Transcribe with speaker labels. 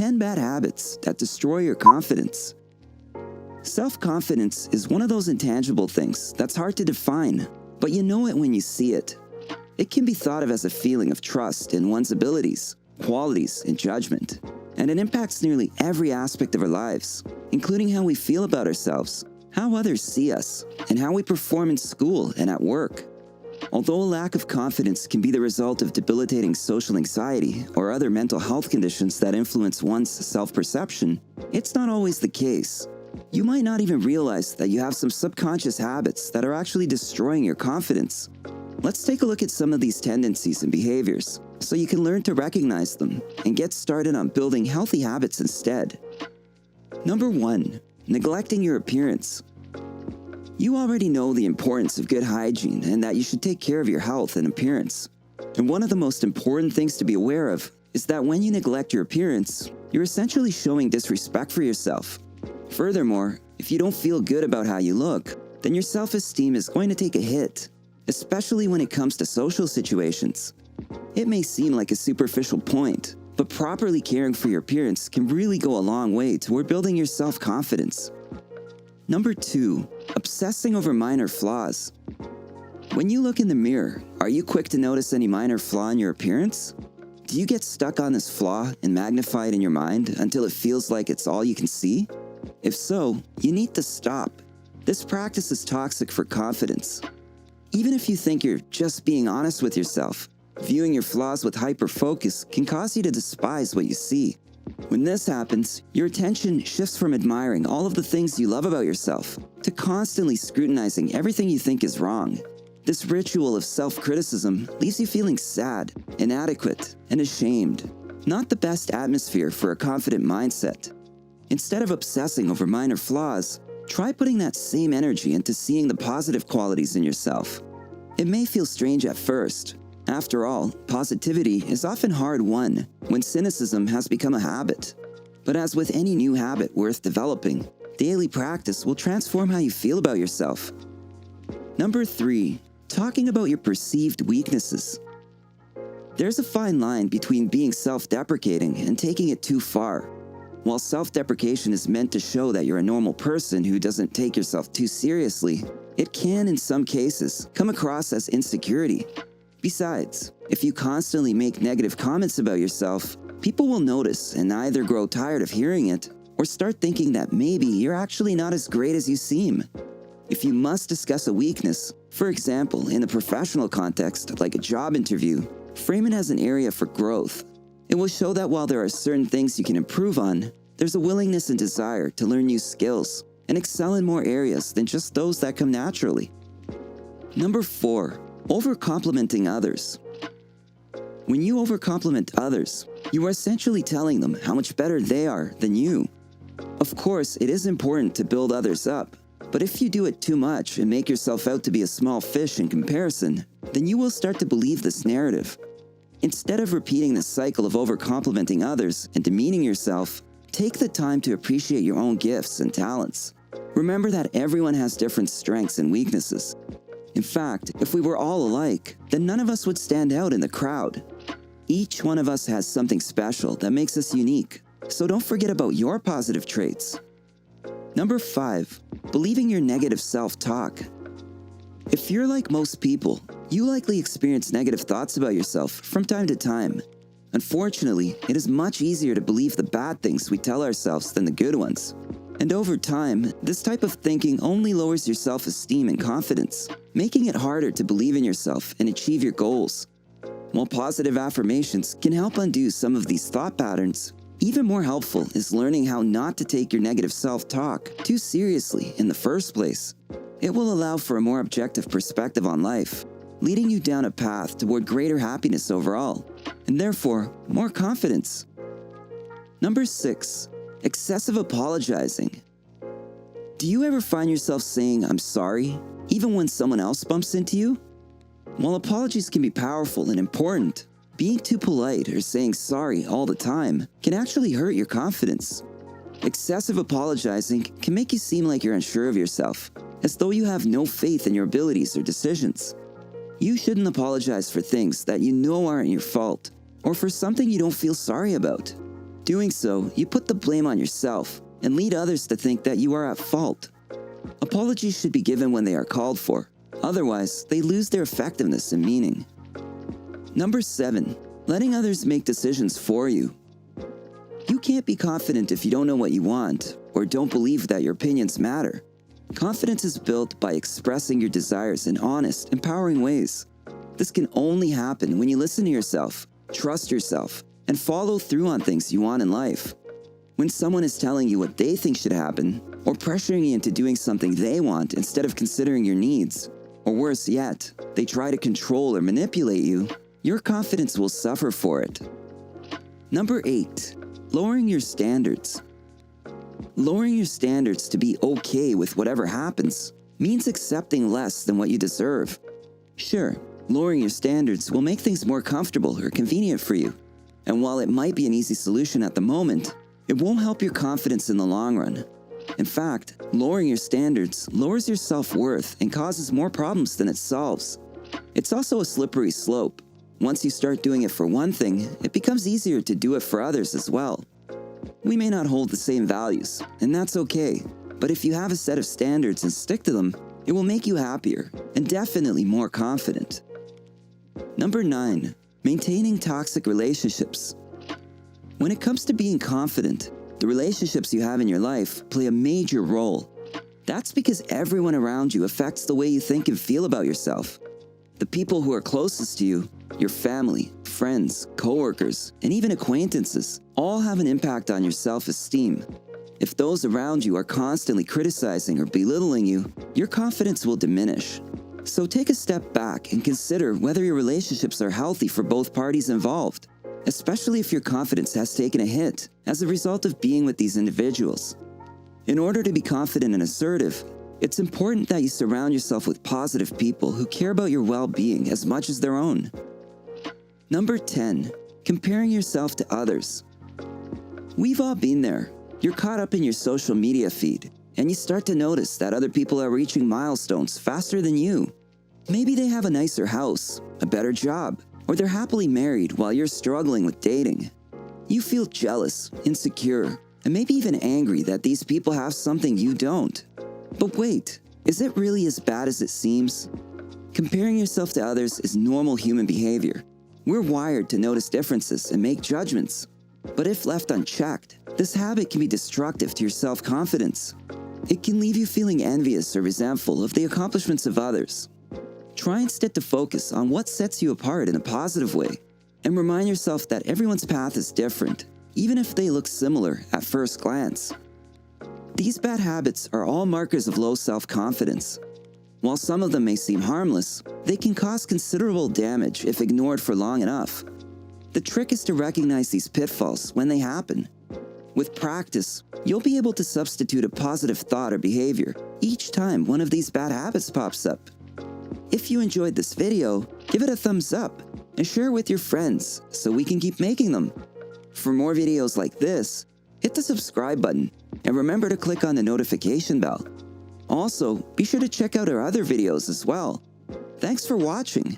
Speaker 1: 10 bad habits that destroy your confidence. Self-confidence is one of those intangible things that's hard to define, but you know it when you see it. It can be thought of as a feeling of trust in one's abilities, qualities, and judgment, and it impacts nearly every aspect of our lives, including how we feel about ourselves, how others see us, and how we perform in school and at work. Although a lack of confidence can be the result of debilitating social anxiety or other mental health conditions that influence one's self-perception, it's not always the case. You might not even realize that you have some subconscious habits that are actually destroying your confidence. Let's take a look at some of these tendencies and behaviors so you can learn to recognize them and get started on building healthy habits instead. Number 1. Neglecting your appearance. You already know the importance of good hygiene and that you should take care of your health and appearance. And one of the most important things to be aware of is that when you neglect your appearance, you're essentially showing disrespect for yourself. Furthermore, if you don't feel good about how you look, then your self-esteem is going to take a hit, especially when it comes to social situations. It may seem like a superficial point, but properly caring for your appearance can really go a long way toward building your self-confidence. Number 2. Obsessing over minor flaws. When you look in the mirror, are you quick to notice any minor flaw in your appearance? Do you get stuck on this flaw and magnify it in your mind until it feels like it's all you can see? If so, you need to stop. This practice is toxic for confidence. Even if you think you're just being honest with yourself, viewing your flaws with hyper-focus can cause you to despise what you see. When this happens, your attention shifts from admiring all of the things you love about yourself to constantly scrutinizing everything you think is wrong. This ritual of self-criticism leaves you feeling sad, inadequate, and ashamed. Not the best atmosphere for a confident mindset. Instead of obsessing over minor flaws, try putting that same energy into seeing the positive qualities in yourself. It may feel strange at first. After all, positivity is often hard won when cynicism has become a habit. But as with any new habit worth developing, daily practice will transform how you feel about yourself. Number 3. Talking about your perceived weaknesses. There's a fine line between being self-deprecating and taking it too far. While self-deprecation is meant to show that you're a normal person who doesn't take yourself too seriously, it can, in some cases, come across as insecurity. Besides, if you constantly make negative comments about yourself, people will notice and either grow tired of hearing it or start thinking that maybe you're actually not as great as you seem. If you must discuss a weakness, for example, in a professional context like a job interview, frame it as an area for growth. It will show that while there are certain things you can improve on, there's a willingness and desire to learn new skills and excel in more areas than just those that come naturally. Number 4. Over-complimenting others. When you over-compliment others, you are essentially telling them how much better they are than you. Of course, it is important to build others up, but if you do it too much and make yourself out to be a small fish in comparison, then you will start to believe this narrative. Instead of repeating the cycle of over-complimenting others and demeaning yourself, take the time to appreciate your own gifts and talents. Remember that everyone has different strengths and weaknesses. In fact, if we were all alike, then none of us would stand out in the crowd. Each one of us has something special that makes us unique, so don't forget about your positive traits. Number 5. Believing your negative self-talk. If you're like most people, you likely experience negative thoughts about yourself from time to time. Unfortunately, it is much easier to believe the bad things we tell ourselves than the good ones. And over time, this type of thinking only lowers your self-esteem and confidence, making it harder to believe in yourself and achieve your goals. While positive affirmations can help undo some of these thought patterns, even more helpful is learning how not to take your negative self-talk too seriously in the first place. It will allow for a more objective perspective on life, leading you down a path toward greater happiness overall, and therefore more confidence. Number 6. Excessive apologizing. Do you ever find yourself saying, "I'm sorry," even when someone else bumps into you? While apologies can be powerful and important, being too polite or saying sorry all the time can actually hurt your confidence. Excessive apologizing can make you seem like you're unsure of yourself, as though you have no faith in your abilities or decisions. You shouldn't apologize for things that you know aren't your fault, or for something you don't feel sorry about. Doing so, you put the blame on yourself and lead others to think that you are at fault. Apologies should be given when they are called for. Otherwise, they lose their effectiveness and meaning. Number 7. Letting others make decisions for you. You can't be confident if you don't know what you want or don't believe that your opinions matter. Confidence is built by expressing your desires in honest, empowering ways. This can only happen when you listen to yourself, trust yourself, and follow through on things you want in life. When someone is telling you what they think should happen, or pressuring you into doing something they want instead of considering your needs, or worse yet, they try to control or manipulate you, your confidence will suffer for it. Number 8. Lowering your standards. Lowering your standards to be okay with whatever happens means accepting less than what you deserve. Sure, lowering your standards will make things more comfortable or convenient for you. And while it might be an easy solution at the moment, it won't help your confidence in the long run. In fact, lowering your standards lowers your self-worth and causes more problems than it solves. It's also a slippery slope. Once you start doing it for one thing, it becomes easier to do it for others as well. We may not hold the same values, and that's okay. But if you have a set of standards and stick to them, it will make you happier and definitely more confident. Number 9. Maintaining toxic relationships. When it comes to being confident, the relationships you have in your life play a major role. That's because everyone around you affects the way you think and feel about yourself. The people who are closest to you, your family, friends, coworkers, and even acquaintances, all have an impact on your self-esteem. If those around you are constantly criticizing or belittling you, your confidence will diminish. So take a step back and consider whether your relationships are healthy for both parties involved, especially if your confidence has taken a hit as a result of being with these individuals. In order to be confident and assertive, it's important that you surround yourself with positive people who care about your well-being as much as their own. Number 10. Comparing yourself to others. We've all been there. You're caught up in your social media feed, and you start to notice that other people are reaching milestones faster than you. Maybe they have a nicer house, a better job, or they're happily married while you're struggling with dating. You feel jealous, insecure, and maybe even angry that these people have something you don't. But wait, is it really as bad as it seems? Comparing yourself to others is normal human behavior. We're wired to notice differences and make judgments. But if left unchecked, this habit can be destructive to your self-confidence. It can leave you feeling envious or resentful of the accomplishments of others. Try instead to focus on what sets you apart in a positive way, and remind yourself that everyone's path is different, even if they look similar at first glance. These bad habits are all markers of low self-confidence. While some of them may seem harmless, they can cause considerable damage if ignored for long enough. The trick is to recognize these pitfalls when they happen. With practice, you'll be able to substitute a positive thought or behavior each time one of these bad habits pops up. If you enjoyed this video, give it a thumbs up and share it with your friends so we can keep making them. For more videos like this, hit the subscribe button and remember to click on the notification bell. Also, be sure to check out our other videos as well. Thanks for watching.